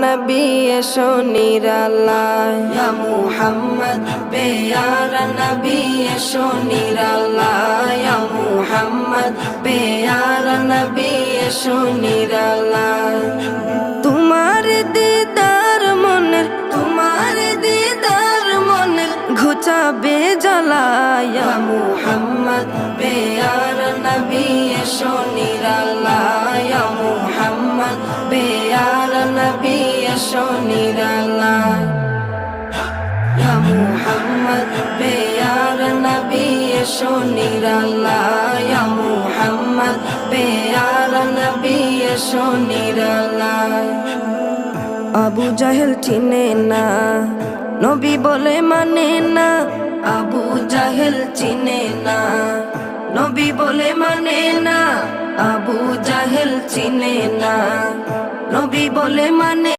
নবী এসো নিরালায় ইয়া মুহাম্মদ পেয়ারা নবী এসো নিরালায় ইয়া মুহাম্মদ পেয়ারা নবী এসো নিরালায় তোমার দিদার মনের ঘুচাবে জ্বালায় ইয়া মুহাম্মদ পেয়ারা নবী এসো নিরালায় ইয়া মুহাম্মদ পেয়ারা নবী এসো নিরালায় ইয়া মুহাম্মদ পেয়ারা নবী এসো নিরালায় ইয়া মুহাম্মদ পেয়ারা নবী এসো নিরালায় আবু জাহেল চিনে না নবী বলে মানে না আবু জাহেল চিনে না নবী বলে মানে না আবু জাহেল চিনে না নবী বলে মানে